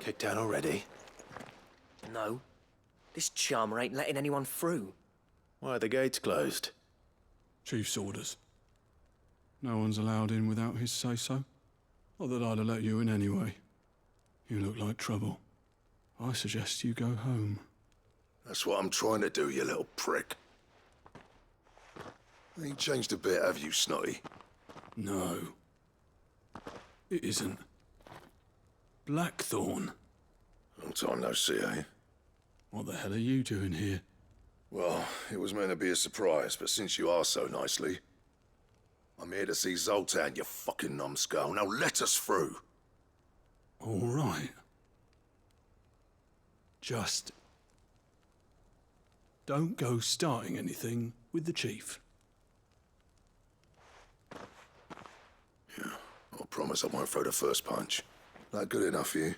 Kicked out already? No. This charmer ain't letting anyone through. Why are the gates closed? Chief's orders. No one's allowed in without his say-so. Not that I'd have let you in anyway. You look like trouble. I suggest you go home. That's what I'm trying to do, you little prick. Ain't changed a bit, have you, Snotty? No. It isn't. Blackthorn. Long time no see, eh? What the hell are you doing here? Well, it was meant to be a surprise, but since you asked so nicely, I'm here to see Zoltan, you fucking numbskull. Now let us through. All right. Just don't go starting anything with the chief. Yeah, I promise I won't throw the first punch. That good enough for you?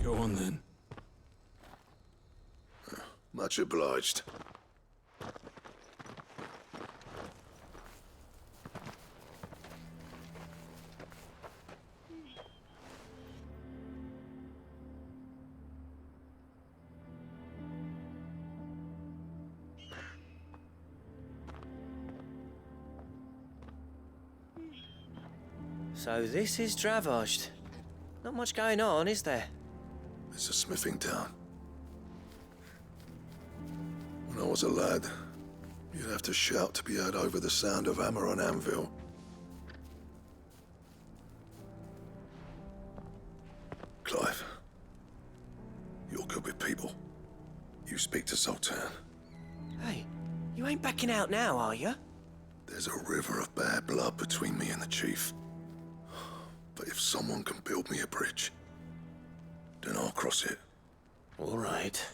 Go on then. Much obliged. So this is Dravosht. Not much going on, is there? It's a smithing town. When I was a lad, you'd have to shout to be heard over the sound of hammer on anvil. Clive, you're good with people. You speak to Zoltan. Hey, you ain't backing out now, are you? There's a river of bad blood between me and the chief. But if someone can build me a bridge, then I'll cross it. All right.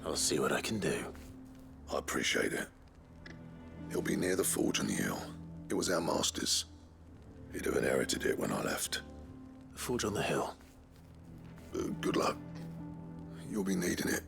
I'll see what I can do. I appreciate it. It'll be near the forge on the hill. It was our master's. He'd have inherited it when I left. The forge on the hill. Good luck. You'll be needing it.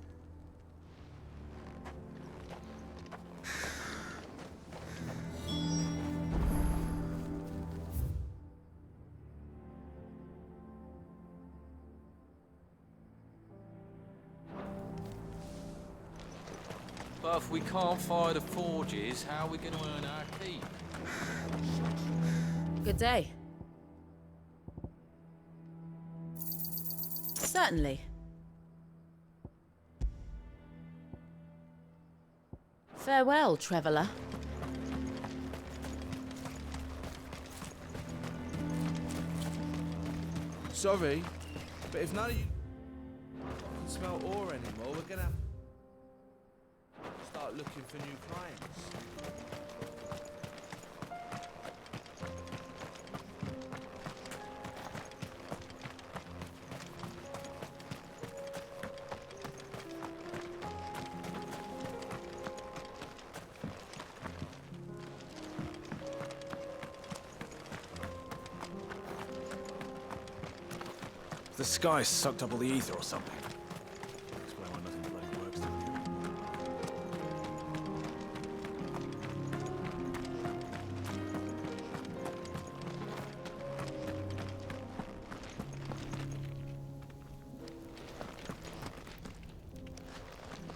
But if we can't fire the forges, how are we going to earn our keep? Good day. Certainly. Farewell, traveller. Sorry, but if none of you can smell ore anymore, we're gonna start looking for new clients. The sky sucked up all the ether or something. Explain why nothing bloody works down here.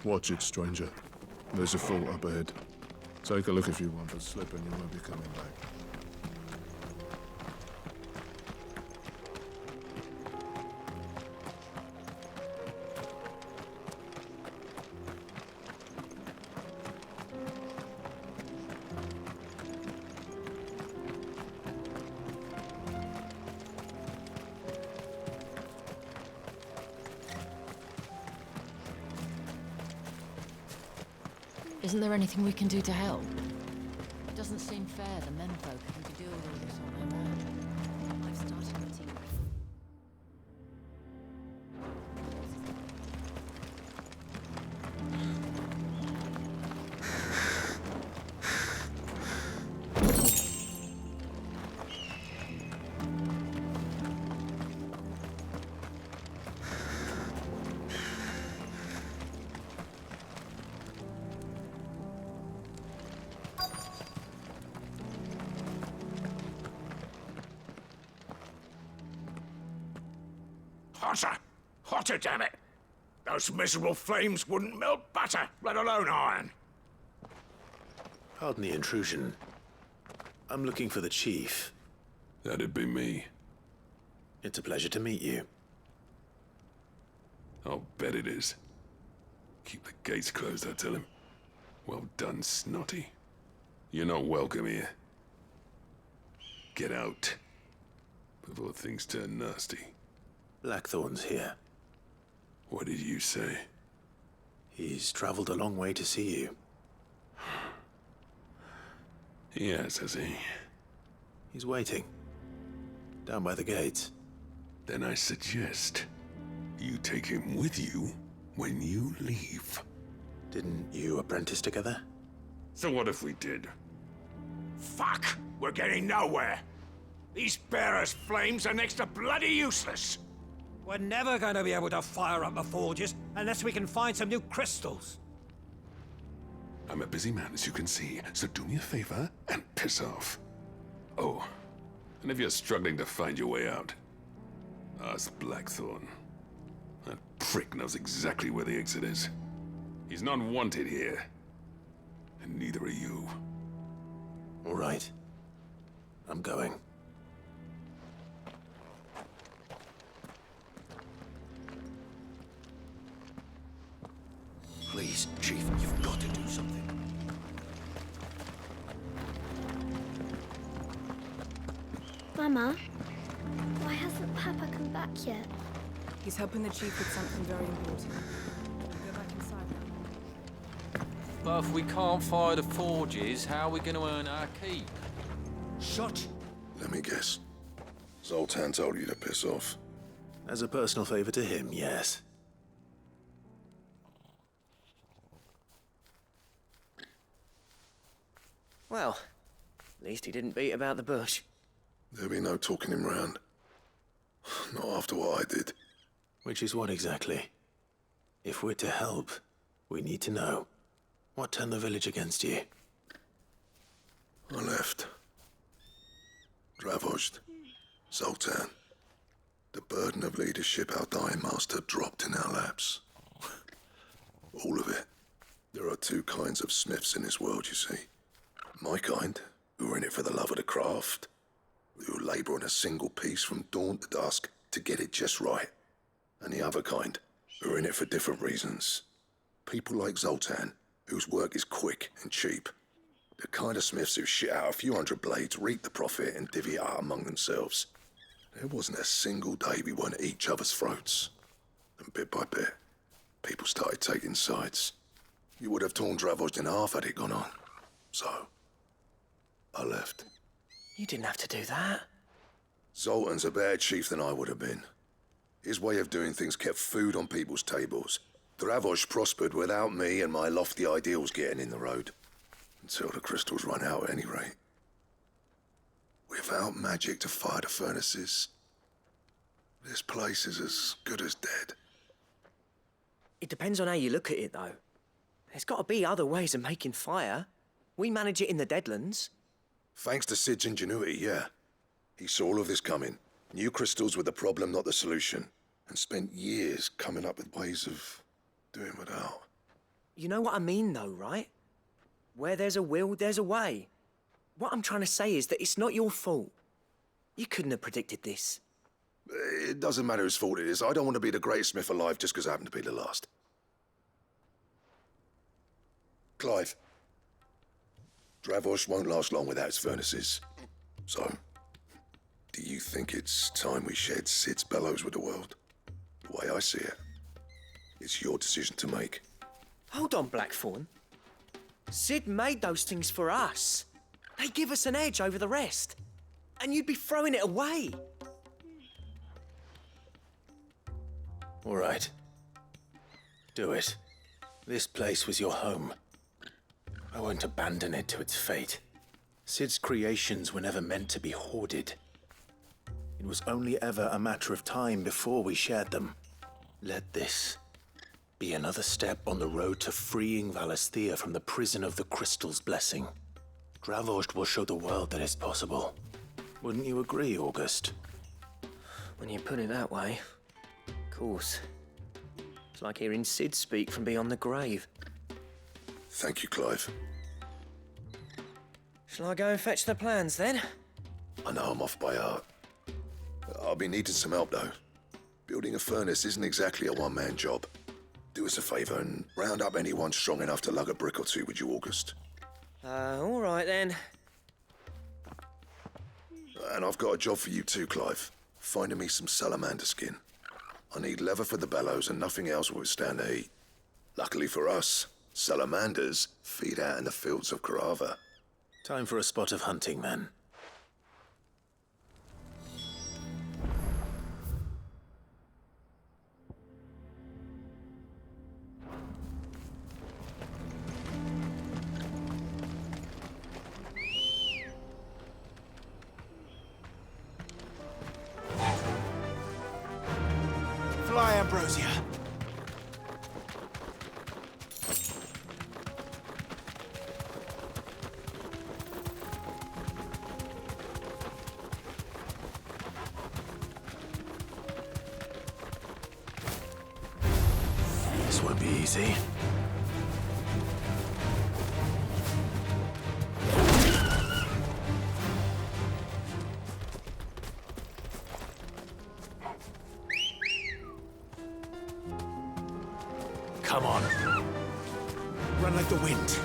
Watch it, stranger. There's a fault up ahead. Take a look if you want, but slip and you won't be coming back. Isn't there anything we can do to help? It doesn't seem fair the menfolk having to deal with all this on their own. I've started a team. Hotter! Hotter, damn it! Those miserable flames wouldn't melt butter, let alone iron. Pardon the intrusion. I'm looking for the chief. That'd be me. It's a pleasure to meet you. I'll bet it is. Keep the gates closed, I tell him. Well done, Snotty. You're not welcome here. Get out. Before things turn nasty. Blackthorn's here. What did you say? He's traveled a long way to see you. Yes, has he? He's waiting. Down by the gates. Then I suggest you take him with you when you leave. Didn't you apprentice together? So what if we did? Fuck! We're getting nowhere. These bearers' flames are next to bloody useless. We're never going to be able to fire up the forges unless we can find some new crystals. I'm a busy man, as you can see, so do me a favor and piss off. Oh, and if you're struggling to find your way out, ask Blackthorn. That prick knows exactly where the exit is. He's not wanted here. And neither are you. All right. I'm going. Please, Chief, you've got to do something. Mama, why hasn't Papa come back yet? He's helping the chief with something very important. Go back inside now. But if we can't fire the forges, how are we going to earn our keep? Shut! Let me guess. Zoltan told you to piss off. As a personal favor to him, yes. Well, at least he didn't beat about the bush. There'll be no talking him round. Not after what I did. Which is what exactly? If we're to help, we need to know. What turned the village against you? I left. Dravozd. Zoltan. The burden of leadership our dying master dropped in our laps. All of it. There are two kinds of smiths in this world, you see. My kind, who are in it for the love of the craft, who labour on a single piece from dawn to dusk to get it just right. And the other kind, who are in it for different reasons. People like Zoltan, whose work is quick and cheap. The kind of smiths who shit out a few hundred blades, reap the profit, and divvy it out among themselves. There wasn't a single day we weren't at each other's throats. And bit by bit, people started taking sides. You would have torn Dravozd in half had it gone on. So, I left. You didn't have to do that. Zoltan's a better chief than I would have been. His way of doing things kept food on people's tables. Dravozd prospered without me and my lofty ideals getting in the road. Until the crystals run out at any rate. Without magic to fire the furnaces, this place is as good as dead. It depends on how you look at it, though. There's got to be other ways of making fire. We manage it in the Deadlands. Thanks to Sid's ingenuity, yeah. He saw all of this coming. Knew crystals were the problem, not the solution. And spent years coming up with ways of doing without. You know what I mean, though, right? Where there's a will, there's a way. What I'm trying to say is that it's not your fault. You couldn't have predicted this. It doesn't matter whose fault it is. I don't want to be the greatest smith alive just because I happen to be the last. Clive. Dravozd won't last long without its furnaces. So, do you think it's time we shared Sid's bellows with the world? The way I see it, it's your decision to make. Hold on, Blackthorn. Sid made those things for us. They give us an edge over the rest. And you'd be throwing it away. All right. Do it. This place was your home. I won't abandon it to its fate. Sid's creations were never meant to be hoarded. It was only ever a matter of time before we shared them. Let this be another step on the road to freeing Valisthea from the prison of the Crystal's blessing. Dravozd will show the world that it's possible. Wouldn't you agree, August? When you put it that way. course. It's like hearing Sid speak from beyond the grave. Thank you, Clive. Shall I go and fetch the plans then? I know I'm off by heart. I'll be needing some help, though. Building a furnace isn't exactly a one-man job. Do us a favour and round up anyone strong enough to lug a brick or two, would you, August? All right then. And I've got a job for you too, Clive. Finding me some salamander skin. I need leather for the bellows and nothing else will withstand the heat. Luckily for us, salamanders feed out in the fields of Carava. Time for a spot of hunting, then. Fly, Ambrosia. This won't be easy. Come on. Run like the wind.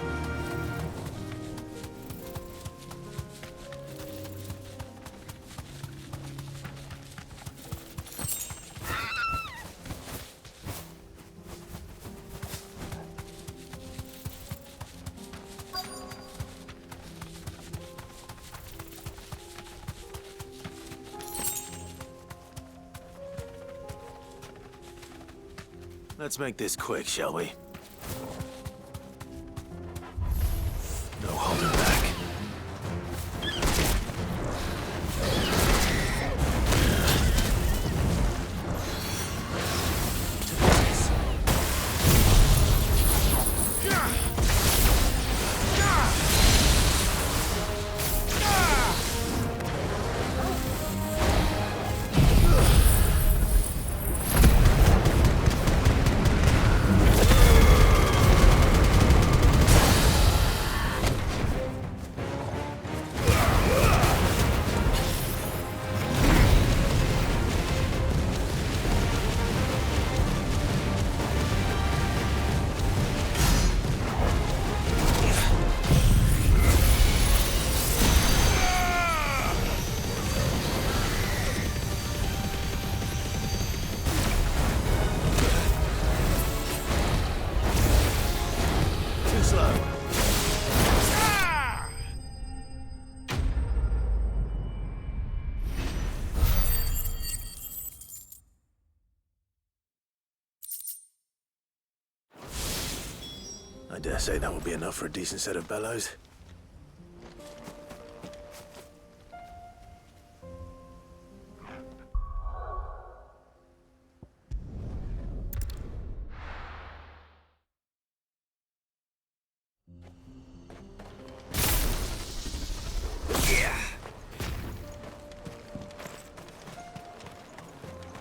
Let's make this quick, shall we? No holding back. I dare say that will be enough for a decent set of bellows.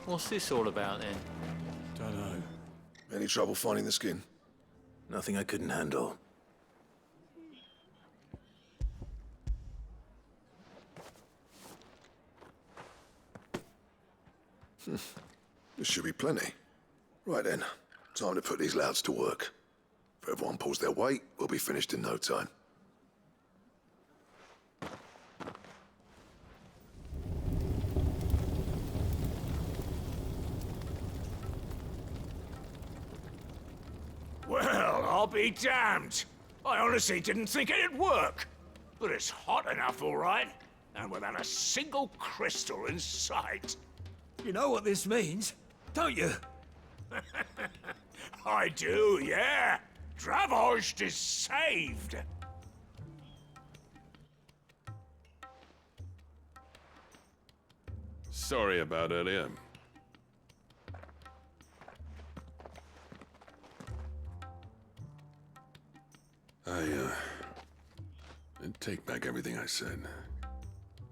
What's this all about then? Don't know. Any trouble finding the skin? Nothing I couldn't handle. There should be plenty. Right then, time to put these louds to work. If everyone pulls their weight, we'll be finished in no time. Well, I'll be damned. I honestly didn't think it'd work. But it's hot enough, all right. And without a single crystal in sight. You know what this means, don't you? I do, yeah. Dravost is saved. Sorry about earlier. I take back everything I said.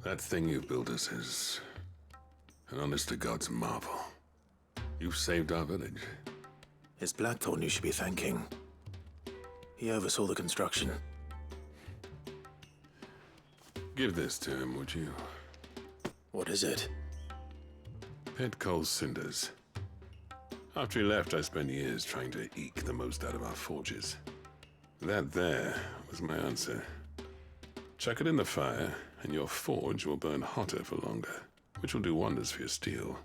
That thing you built us is an honest-to-God's marvel. You saved our village. It's Blackthorn you should be thanking. He oversaw the construction. Give this to him, would you? What is it? Pet Cole's cinders. After he left, I spent years trying to eke the most out of our forges. That there was my answer. Chuck it in the fire, and your forge will burn hotter for longer, which will do wonders for your steel.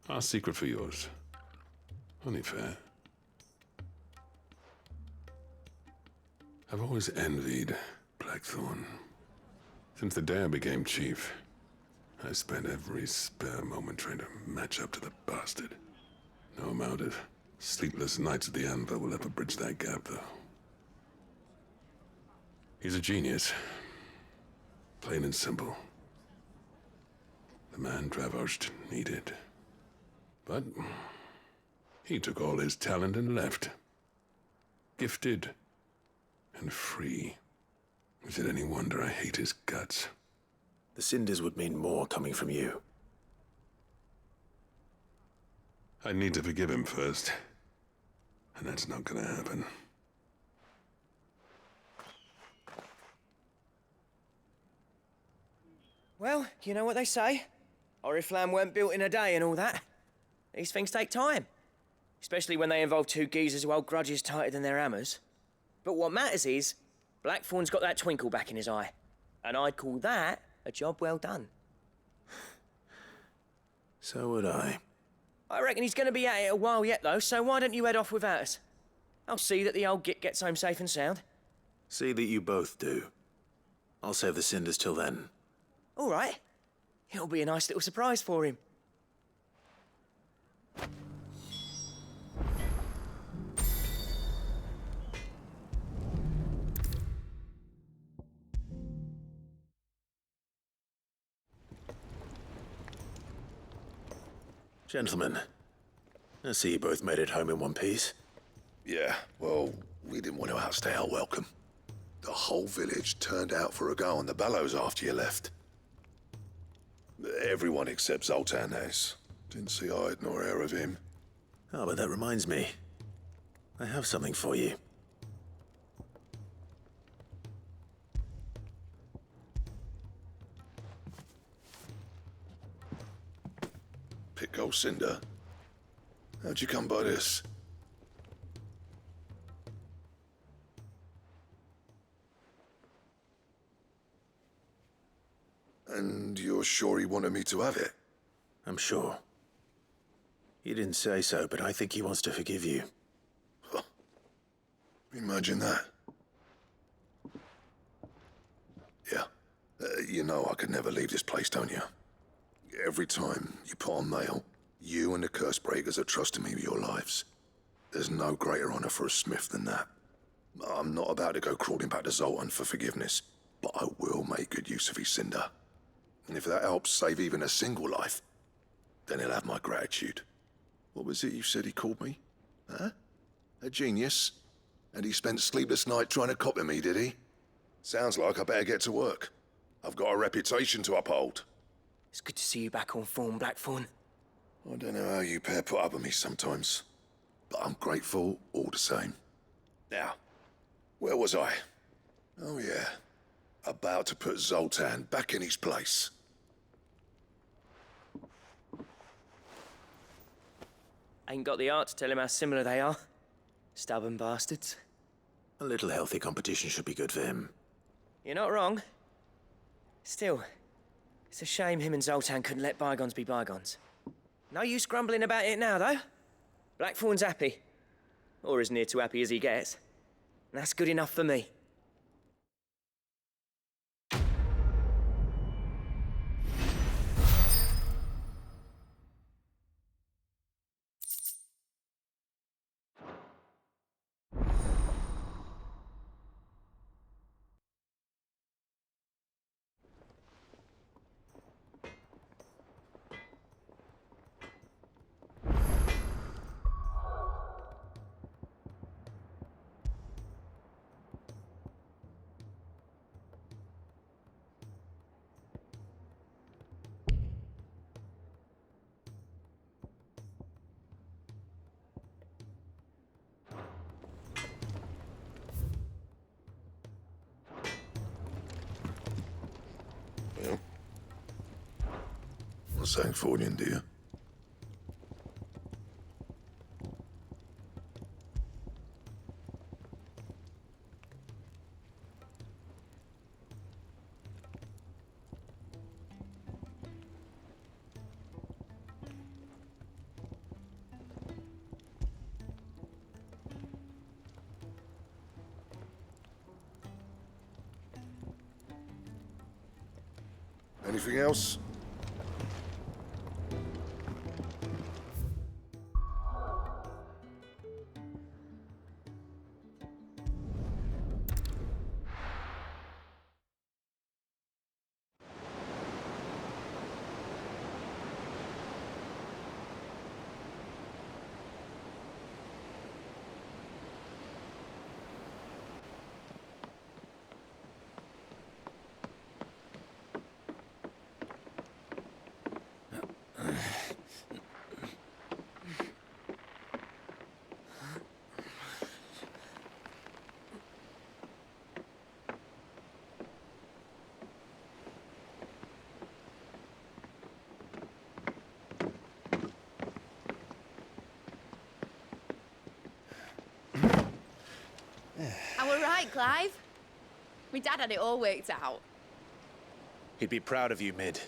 Our secret for yours. Only fair. I've always envied Blackthorn. Since the day I became chief, I spent every spare moment trying to match up to the bastard. No amount of sleepless nights at the Anvil will ever bridge that gap, though. He's a genius. Plain and simple. The man Dravost needed. But he took all his talent and left. Gifted and free. Is it any wonder I hate his guts? The cinders would mean more coming from you. I need to forgive him first. And that's not gonna happen. Well, you know what they say. Oriflamme weren't built in a day and all that. These things take time. Especially when they involve two geezers who hold grudges tighter than their hammers. But what matters is, Blackthorn's got that twinkle back in his eye. And I'd call that a job well done. So would I. I reckon he's gonna be at it a while yet, though, so why don't you head off without us? I'll see that the old git gets home safe and sound. See that you both do. I'll save the cinders till then. All right. It'll be a nice little surprise for him. Gentlemen, I see you both made it home in one piece. Yeah, well, we didn't want to outstay our welcome. The whole village turned out for a go on the bellows after you left. Everyone except Zoltan has. Didn't see hide nor hair of him. Oh, but that reminds me. I have something for you. Pick old Cinder. How'd you come by this? And you're sure he wanted me to have it? I'm sure. He didn't say so, but I think he wants to forgive you. Huh. Imagine that. Yeah. You know I could never leave this place, don't you? Every time you put on mail, you and the curse breakers are trusting me with your lives. There's no greater honor for a smith than that. I'm not about to go crawling back to Zoltan for forgiveness, but I will make good use of his cinder. And if that helps save even a single life, then he'll have my gratitude. What was it you said he called me? Huh? A genius? And he spent sleepless night trying to copy me, did he? Sounds like I better get to work. I've got a reputation to uphold. It's good to see you back on form, Blackthorn. I don't know how you pair put up with me sometimes, but I'm grateful all the same. Now, where was I? Oh yeah, about to put Zoltan back in his place. Ain't got the art to tell him how similar they are. Stubborn bastards. A little healthy competition should be good for him. You're not wrong. Still, it's a shame him and Zoltan couldn't let bygones be bygones. No use grumbling about it now, though. Blackthorn's happy. Or as near to happy as he gets. And that's good enough for me. something for you, dear? Anything else? I were right, Clive. My dad had it all worked out. He'd be proud of you, Mid.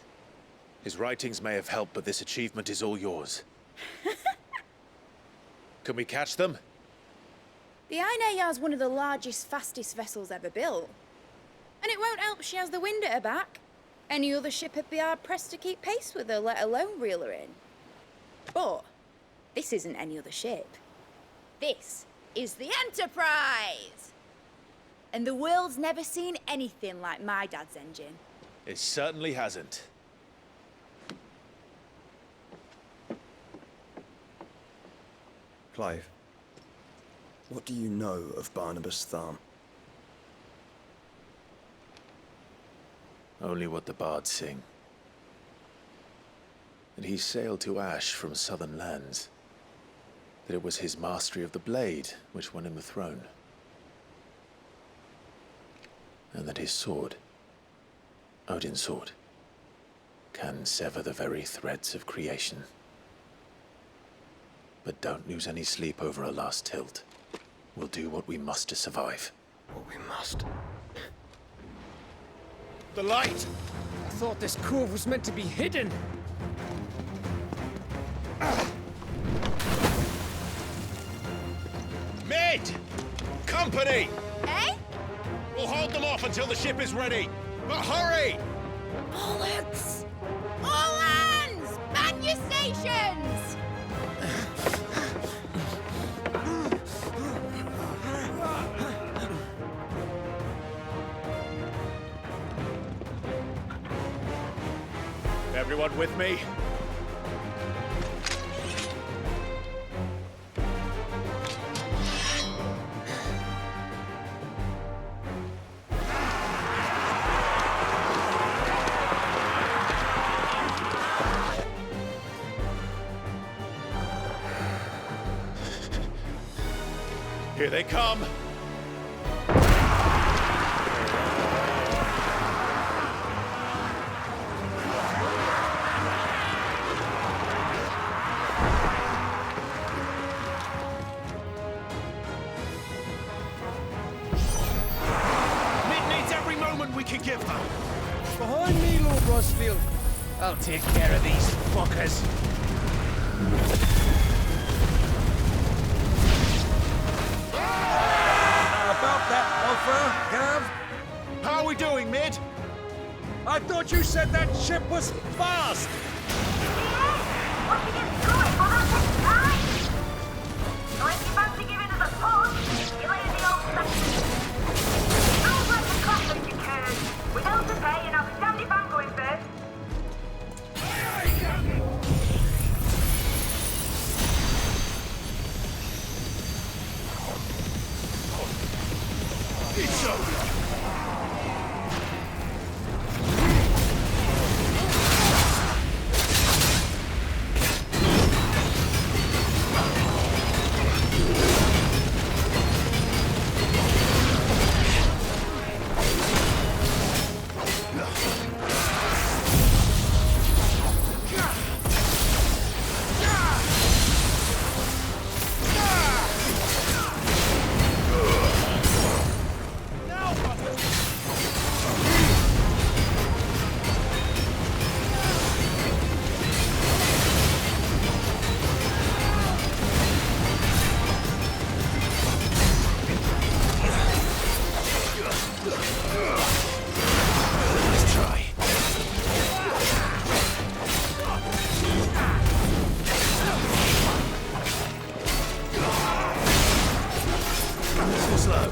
His writings may have helped, but this achievement is all yours. Can we catch them? The Iron Yar's one of the largest, fastest vessels ever built. And it won't help she has the wind at her back. Any other ship would be hard-pressed to keep pace with her, let alone reel her in. But this isn't any other ship. This is the Enterprise! And the world's never seen anything like my dad's engine. It certainly hasn't. Clive, what do you know of Barnabas Tharm? Only what the bards sing. That he sailed to Ash from southern lands. That it was his mastery of the blade which won him the throne. And that his sword, Odin's sword, can sever the very threads of creation. But don't lose any sleep over a last tilt. We'll do what we must to survive. What we must. The light! I thought this cove was meant to be hidden. Mid! Company! Eh? We'll hold them off until the ship is ready. But hurry! Bollocks! All hands! Man your stations! Everyone with me? Here they come! We can give them. Behind me, Lord Rosfield. I'll take care of these fuckers. About that offer, Gav? How are we doing, Mid? I thought you said that ship was fast. What you get through it, well, that takes time. So if you fancy giving us a push, you'll hear the old section. Sounds like the conflict occurred. With bills to pay and I'll be damned if I'm going first. It's over. slow.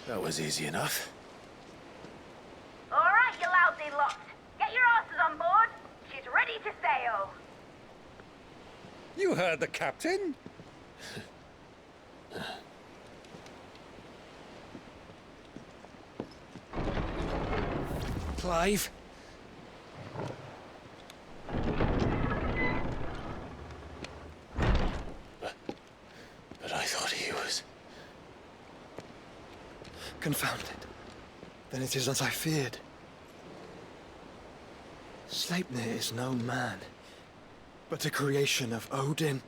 That was easy enough. All right, you lousy lot. Get your asses on board. She's ready to sail. You heard the captain. Clive. But I thought he was... Confounded. Then it is as I feared. Sleipnir is no man, but a creation of Odin.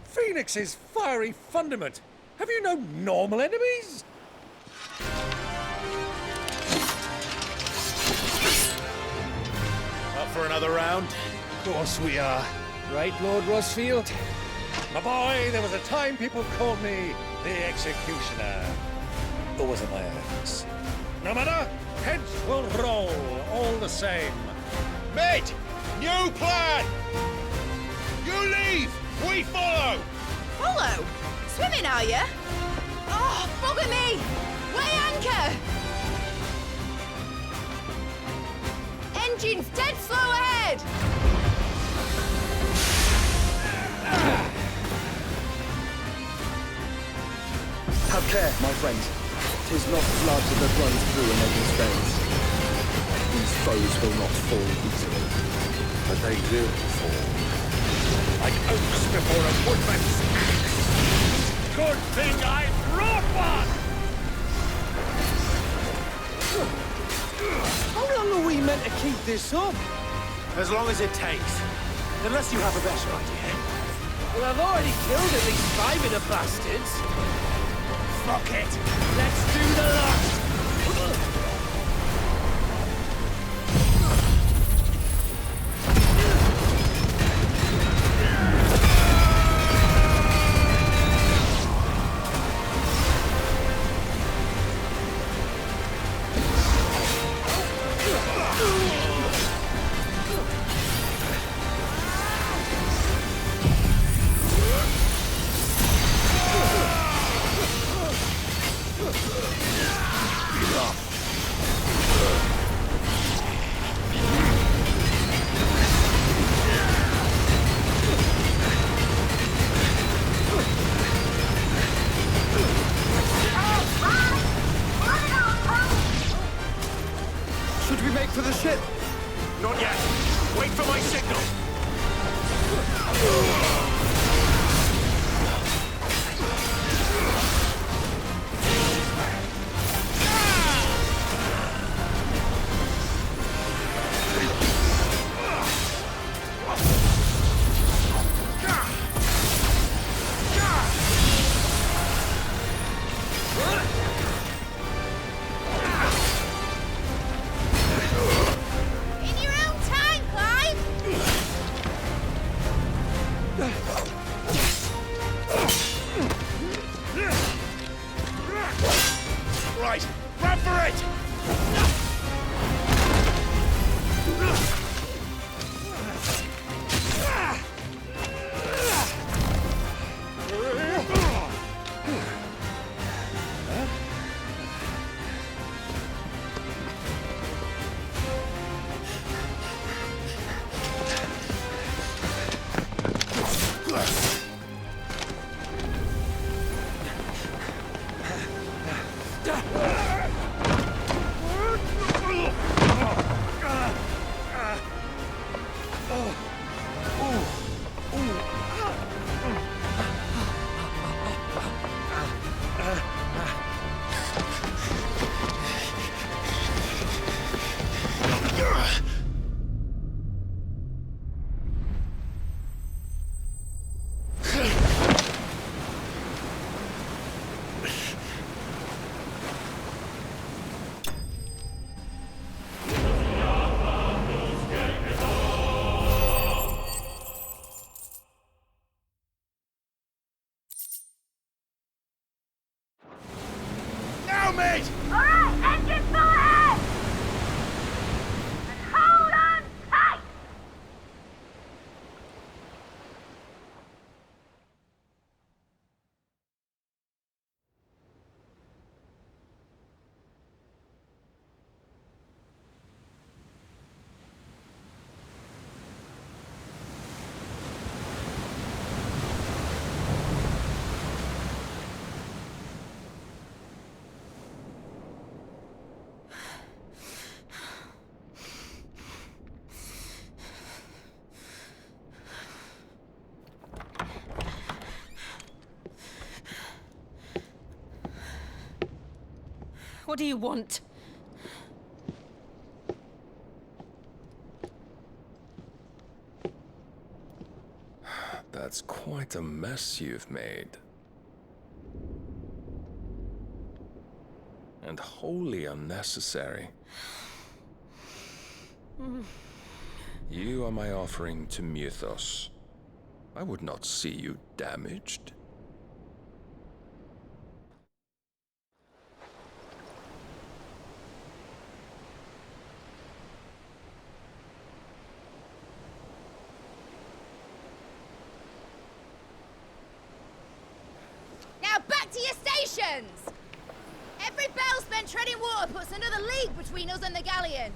Phoenix's fiery fundament. Have you no normal enemies? Up for another round? Of course we are. Right, Lord Rosfield? My boy, there was a time people called me the Executioner. Or was it my axe? No matter, heads will roll all the same. Mate! New plan! You leave! We follow! Follow? Swimming, are you? Oh, bugger me! Weigh anchor! Engine's dead slow ahead! Have care, my friend. 'Tis not blood that runs through an enemy's veins. These foes will not fall easily. But they will fall. Like oaks before a woodman's axe. Good thing I brought one! How long are we meant to keep this up? As long as it takes. Unless you have a better idea. Well, I've already killed at least 5 of the bastards. Fuck it. Let's do the lot. Should we make for the ship? Not yet. Wait for my signal. on, mate! All right, engine full ahead! And hold on tight! What do you want? That's quite a mess you've made. And wholly unnecessary. You are my offering to Mythos. I would not see you damaged. Now back to your stations! Every bell spent treading water puts another league between us and the galleon.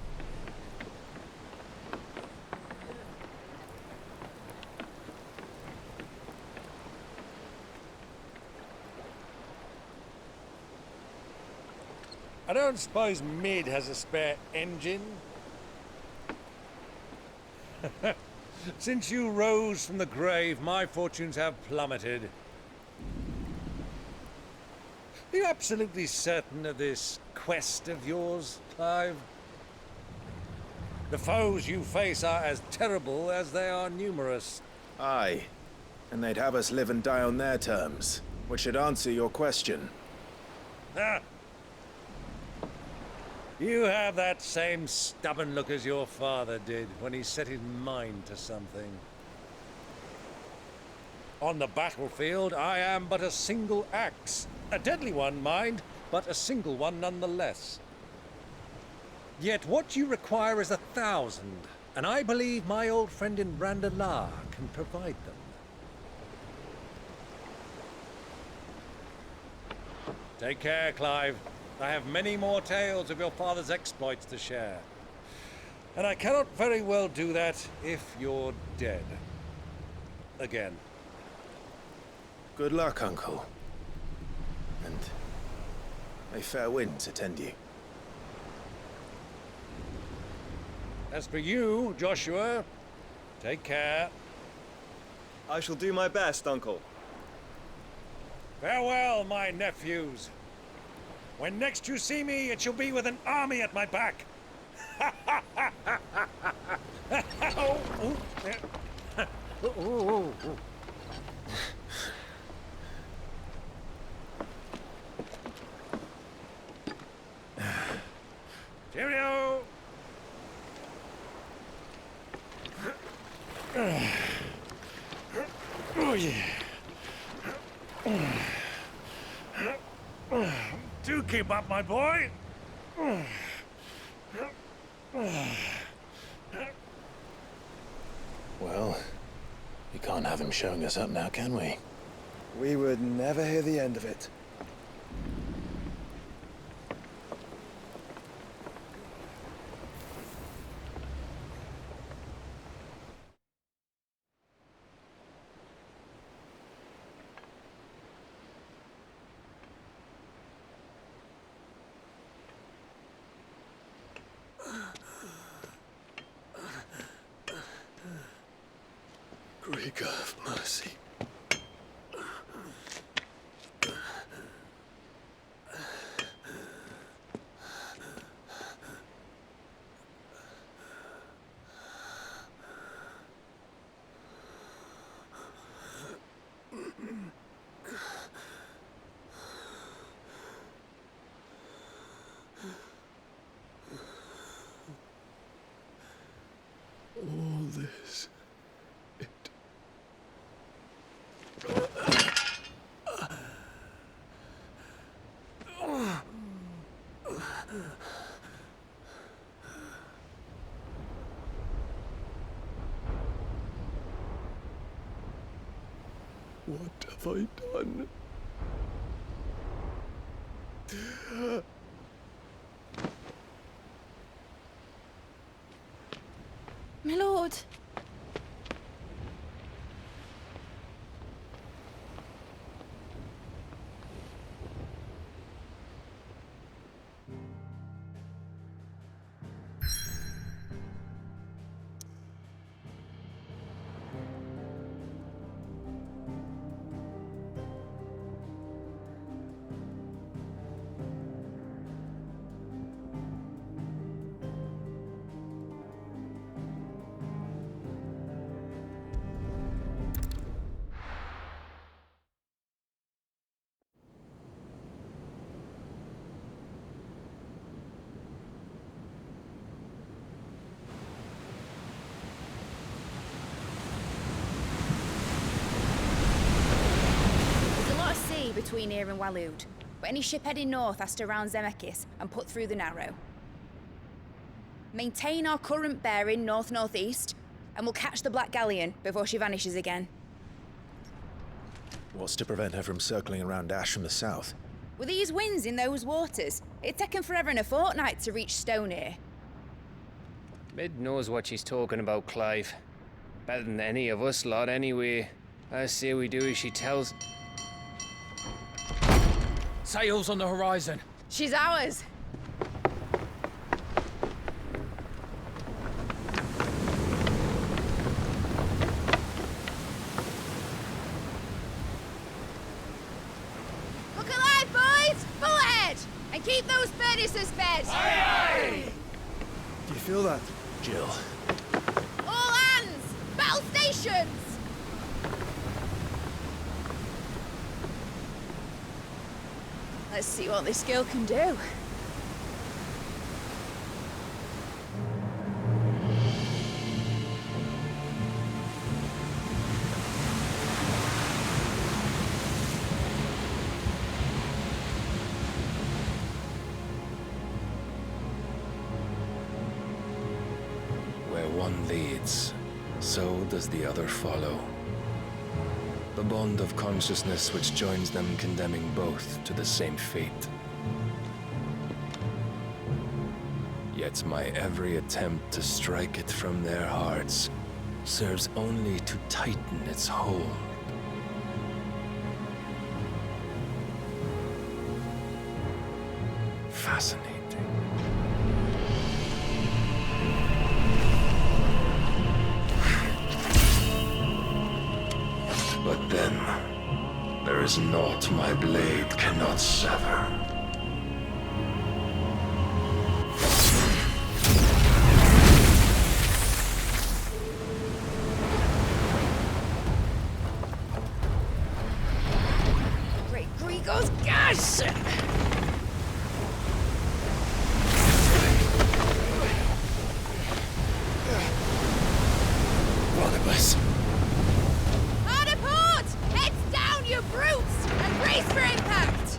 I don't suppose Mid has a spare engine? Since you rose from the grave, my fortunes have plummeted. Are you absolutely certain of this quest of yours, Clive? The foes you face are as terrible as they are numerous. Aye. And they'd have us live and die on their terms, which should answer your question. Ah! You have that same stubborn look as your father did when he set his mind to something. On the battlefield, I am but a single axe. A deadly one, mind, but a single one nonetheless. Yet what you require is 1,000, and I believe my old friend in Varinder can provide them. Take care, Clive. I have many more tales of your father's exploits to share. And I cannot very well do that if you're dead. Again. Good luck, Uncle. And may fair winds attend you. As for you, Joshua, take care. I shall do my best, Uncle. Farewell, my nephews. When next you see me, it shall be with an army at my back. Cheerio! Oh, yeah. Do keep up, my boy. Well, we can't have him showing us up now, can we? We would never hear the end of it. Krieger, have mercy. All this, What have I done? My lord. Between here and Waloed, but any ship heading north has to round Zemeckis and put through the Narrow. Maintain our current bearing north-northeast, and we'll catch the Black Galleon before she vanishes again. What's to prevent her from circling around Ash from the south? With these winds in those waters, it'd taken forever and a fortnight to reach Stone here. Mid knows what she's talking about, Clive. Better than any of us lot, anyway. I say we do as she tells. Sails on the horizon. She's ours. Look alive, boys! Full ahead! And keep those furnaces fed! Aye, aye! Do you feel that, Jill? All hands! Battle stations! Let's see what this girl can do. Where one leads, so does the other follow. The bond of consciousness which joins them condemning both to the same fate. Yet my every attempt to strike it from their hearts serves only to tighten its hold. Fascinating. But then, there is naught my blade cannot sever. Great Grigor's gas! Barnabas. You brutes! And brace for impact!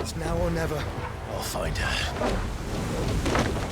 It's now or never. I'll find her.